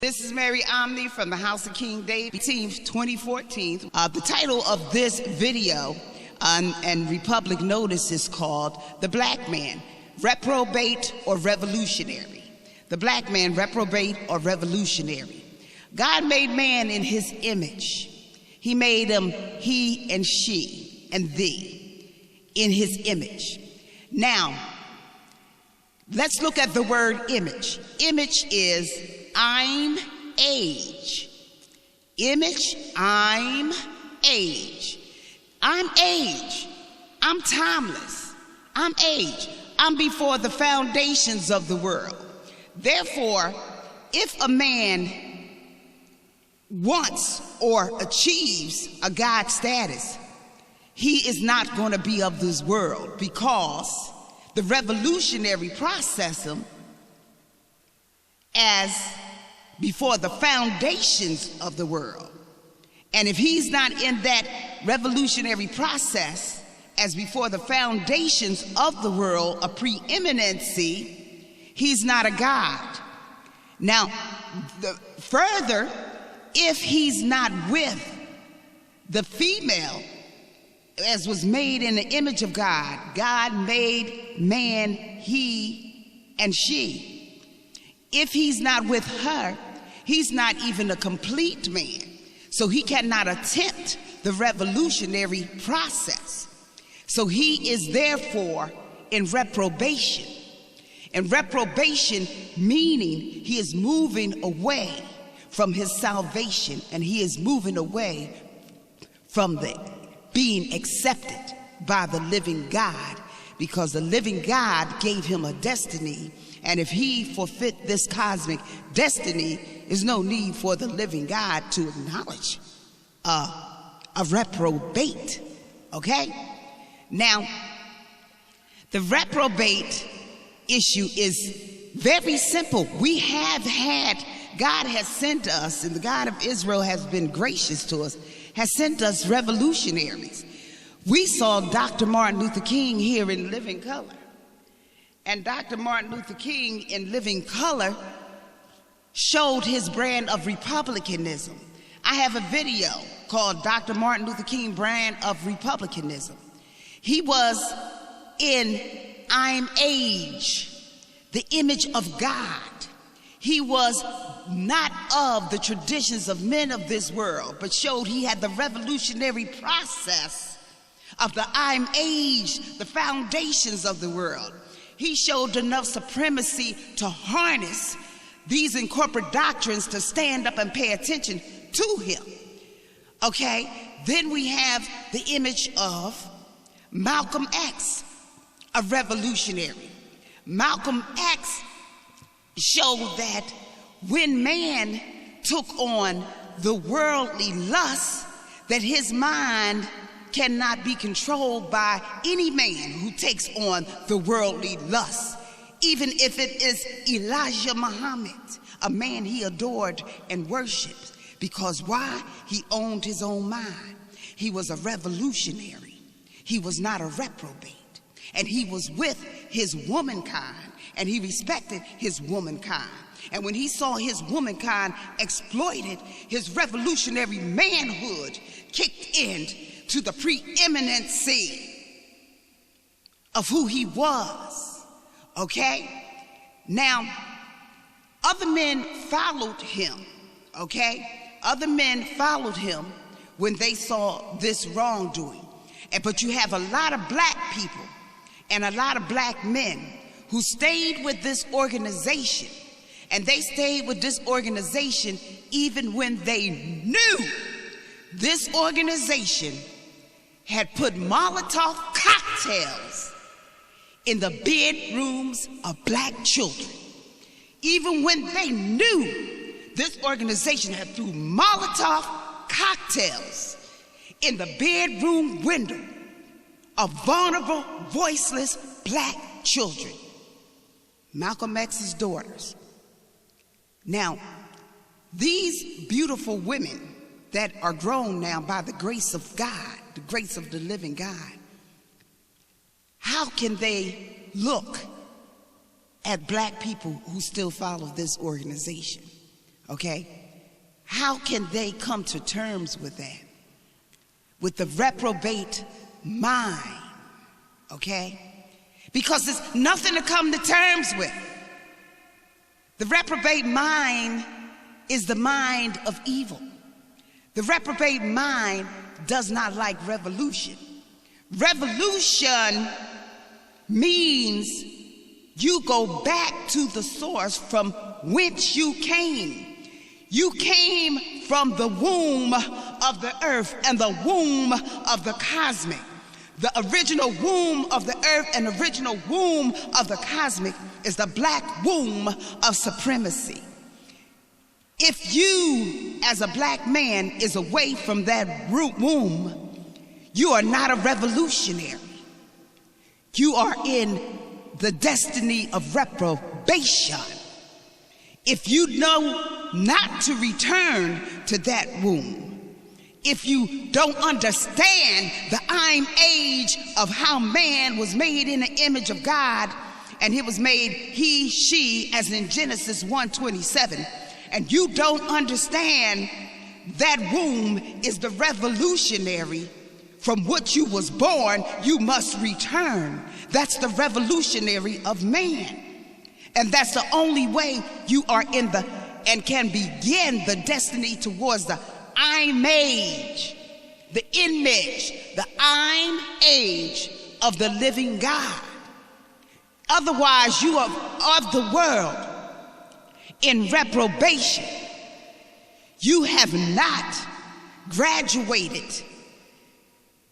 This is Mary Omni from the House of King David, Team 2014. The title of this video and Republic Notice is called The Black Man, Reprobate or Revolutionary. The Black Man, Reprobate or Revolutionary. God made man in his image. He made them he and she and thee in his image. Now, let's look at the word image. Image is I'm age. Image, I'm age. I'm age. I'm timeless. I'm age. I'm before the foundations of the world. Therefore, if a man wants or achieves a God status, he is not going to be of this world, because the revolutionary process him as before the foundations of the world. And if he's not in that revolutionary process as before the foundations of the world, a preeminency, he's not a God. Now, further, if he's not with the female as was made in the image of God, God made man he and she. If he's not with her, he's not even a complete man. So he cannot attempt the revolutionary process. So he is therefore in reprobation. And reprobation meaning he is moving away from his salvation, and he is moving away from the being accepted by the living God, because the living God gave him a destiny. And if he forfeit this cosmic destiny, there's no need for the living God to acknowledge a reprobate. Okay? Now, the reprobate issue is very simple. We have had, God has sent us, and the God of Israel has been gracious to us, has sent us revolutionaries. We saw Dr. Martin Luther King here in living color. And Dr. Martin Luther King in living color showed his brand of republicanism. I have a video called Dr. Martin Luther King Brand of Republicanism. He was in I'm age, the image of God. He was not of the traditions of men of this world, but showed he had the revolutionary process of the I'm age, the foundations of the world. He showed enough supremacy to harness these incorporate doctrines to stand up and pay attention to him. Okay, then we have the image of Malcolm X, a revolutionary. Malcolm X showed that when man took on the worldly lust, that his mind cannot be controlled by any man who takes on the worldly lust, even if it is Elijah Muhammad, a man he adored and worshiped. Because why? He owned his own mind. He was a revolutionary. He was not a reprobate. And he was with his womankind, and he respected his womankind. And when he saw his womankind exploited, his revolutionary manhood kicked in to the preeminency of who he was. Okay? Now, other men followed him. Okay? Other men followed him when they saw this wrongdoing. But you have a lot of black people and a lot of black men who stayed with this organization. And they stayed with this organization even when they knew this organization had put Molotov cocktails in the bedrooms of black children. Even when they knew this organization had threw Molotov cocktails in the bedroom window of vulnerable, voiceless black children, Malcolm X's daughters. Now, these beautiful women that are grown now by the grace of God, the grace of the living God, how can they look at black people who still follow this organization? Okay? How can they come to terms with that? With the reprobate mind, okay? Because there's nothing to come to terms with. The reprobate mind is the mind of evil. The reprobate mind does not like revolution. Revolution means you go back to the source from whence you came. You came from the womb of the earth and the womb of the cosmic. The original womb of the earth and original womb of the cosmic is the black womb of supremacy. If you, as a black man, is away from that womb, you are not a revolutionary. You are in the destiny of reprobation. If you know not to return to that womb, if you don't understand the I'm age of how man was made in the image of God, and he was made he, she, as in Genesis 1:27, and you don't understand that womb is the revolutionary from which you was born, you must return. That's the revolutionary of man. And that's the only way you are in the and can begin the destiny towards the I'm age, the image, the I'm age of the living God. Otherwise, you are of the world in reprobation. You have not graduated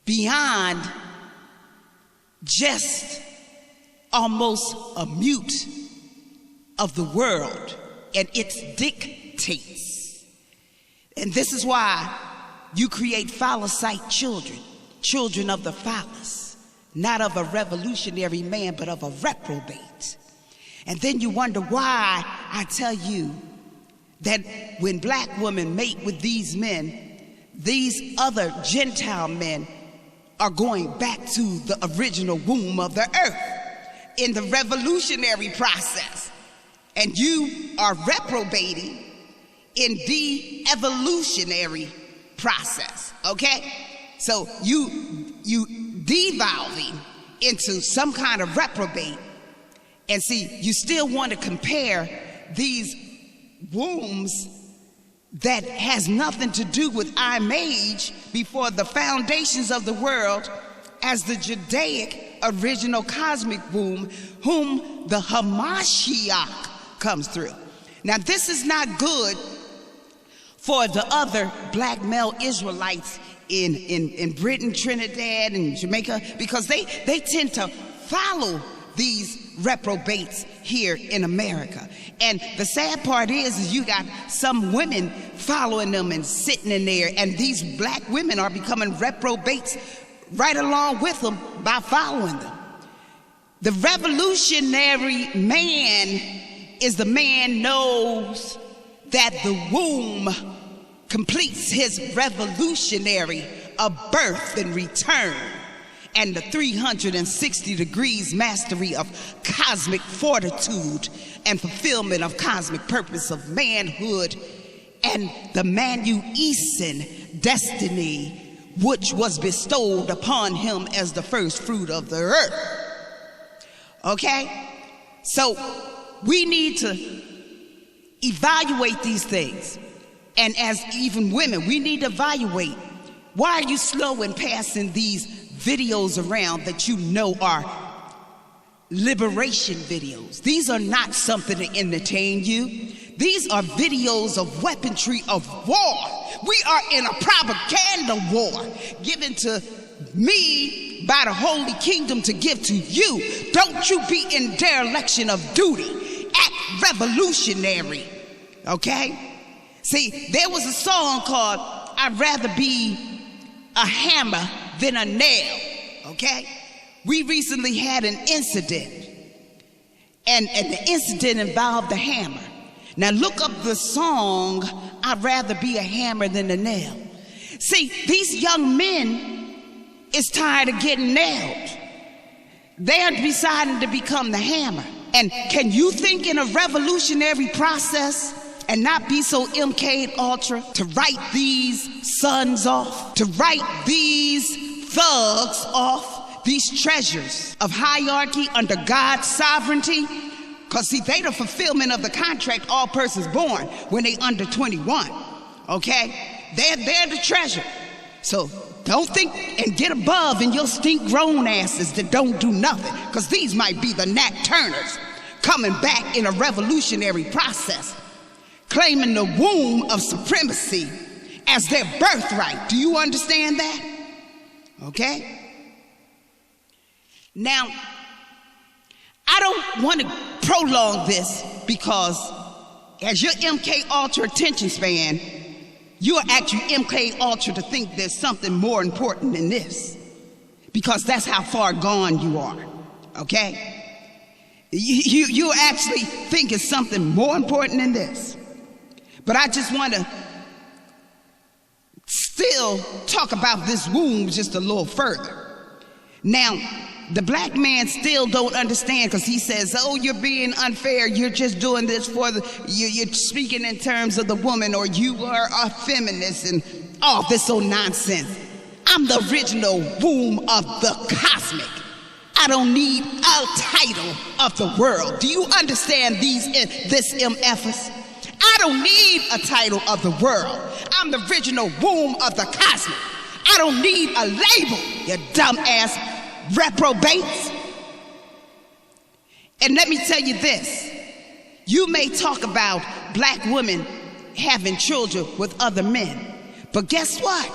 beyond just almost a mute of the world and its dictates. And this is why you create phallocyte children, children of the phallus, not of a revolutionary man, but of a reprobate. And then you wonder why I tell you that when black women mate with these men, these other Gentile men are going back to the original womb of the earth in the revolutionary process. And you are reprobating in the evolutionary process, okay? So you devolving into some kind of reprobate. And see, you still want to compare these wombs that has nothing to do with I'm age before the foundations of the world as the Judaic original cosmic womb whom the Hamashiach comes through. Now this is not good for the other black male Israelites in Britain, Trinidad, and Jamaica, because they tend to follow these reprobates here in America. And the sad part is you got some women following them and sitting in there, and these black women are becoming reprobates right along with them by following them. The revolutionary man is the man knows that the womb completes his revolutionary of birth and return, and the 360 degrees mastery of cosmic fortitude and fulfillment of cosmic purpose of manhood, and the Manuesan destiny which was bestowed upon him as the first fruit of the earth. Okay? So we need to evaluate these things. And as even women, we need to evaluate, why are you slow in passing these videos around that you know are liberation videos? These are not something to entertain you. These are videos of weaponry of war. We are in a propaganda war given to me by the Holy Kingdom to give to you. Don't you be in dereliction of duty. Act revolutionary, okay? See, there was a song called I'd Rather Be a Hammer Than a Nail, okay? We recently had an incident, and the incident involved the hammer. Now look up the song, I'd Rather Be a Hammer Than a Nail. See, these young men is tired of getting nailed. They are deciding to become the hammer. And can you think in a revolutionary process and not be so MK Ultra to write these sons off, to write these thugs off, these treasures of hierarchy under God's sovereignty. Because see, they the fulfillment of the contract, all persons born when they under 21, okay? They're the treasure. So don't think and get above in your stink grown asses that don't do nothing, because these might be the Nat Turners coming back in a revolutionary process, claiming the womb of supremacy as their birthright. Do you understand that? Okay? Now, I don't want to prolong this because as your MK Ultra attention span, you are actually MK Ultra to think there's something more important than this, because that's how far gone you are, okay? You actually think it's something more important than this. But I just want to still talk about this womb just a little further. Now, the black man still don't understand, because he says, oh, you're being unfair, you're just doing this for you're speaking in terms of the woman, or you are a feminist and all this old nonsense. I'm the original womb of the cosmic. I don't need a title of the world. Do you understand this MFers? I don't need a title of the world. I'm the original womb of the cosmic. I don't need a label, you dumbass reprobates. And let me tell you this. You may talk about black women having children with other men, but guess what?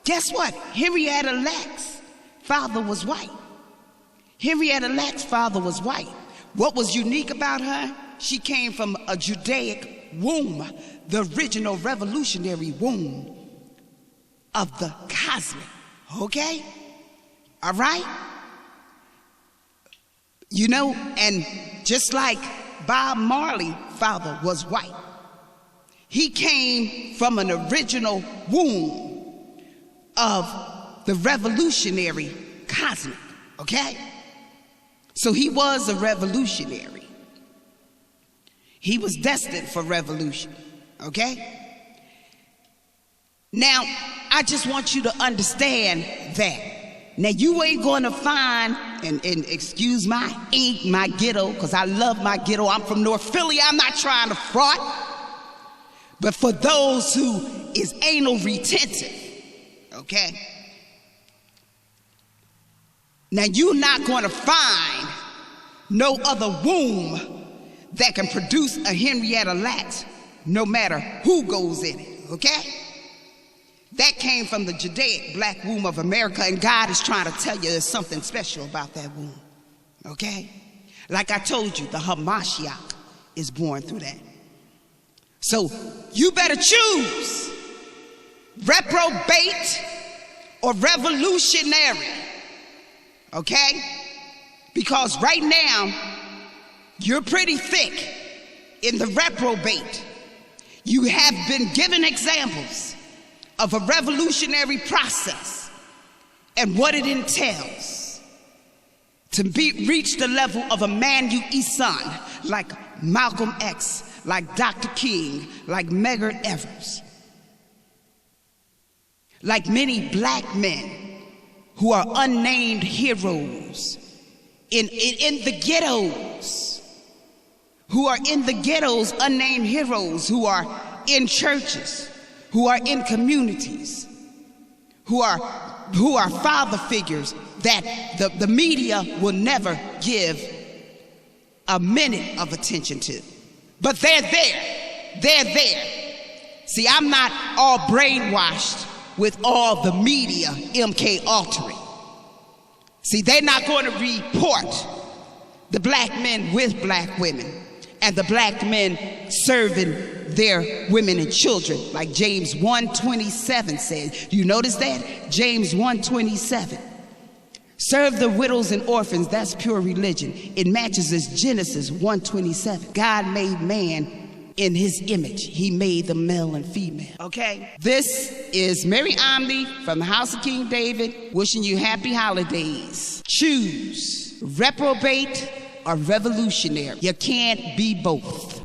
Guess what? Henrietta Lack's father was white. Henrietta Lack's father was white. What was unique about her? She came from a Judaic womb, the original revolutionary womb of the cosmic, okay? All right? You know, and just like Bob Marley's father was white, he came from an original womb of the revolutionary cosmic, okay? So he was a revolutionary. He was destined for revolution, okay? Now, I just want you to understand that. Now, you ain't gonna find, and excuse my ink, my ghetto, because I love my ghetto. I'm from North Philly. I'm not trying to fraud. But for those who is anal retentive, okay? Now, you're not gonna find no other womb that can produce a Henrietta Lack, no matter who goes in it, okay? That came from the Judaic black womb of America, and God is trying to tell you there's something special about that womb, okay? Like I told you, the Hamashiach is born through that. So you better choose reprobate or revolutionary, okay? Because right now, you're pretty thick in the reprobate. You have been given examples of a revolutionary process and what it entails to reach the level of a man you son, like Malcolm X, like Dr. King, like Medgar Evers, like many black men who are unnamed heroes in the ghettos, who are in the ghettos, unnamed heroes, who are in churches, who are in communities, who are father figures that the media will never give a minute of attention to. But they're there. See, I'm not all brainwashed with all the media MK altering. See, they're not going to report the black men with black women and the black men serving their women and children, like James 1:27 says. You notice that? James 1:27. Serve the widows and orphans, that's pure religion. It matches as Genesis 1:27. God made man in his image. He made the male and female, okay? This is Mary Omni from the House of King David, wishing you happy holidays. Choose reprobate or revolutionary. You can't be both.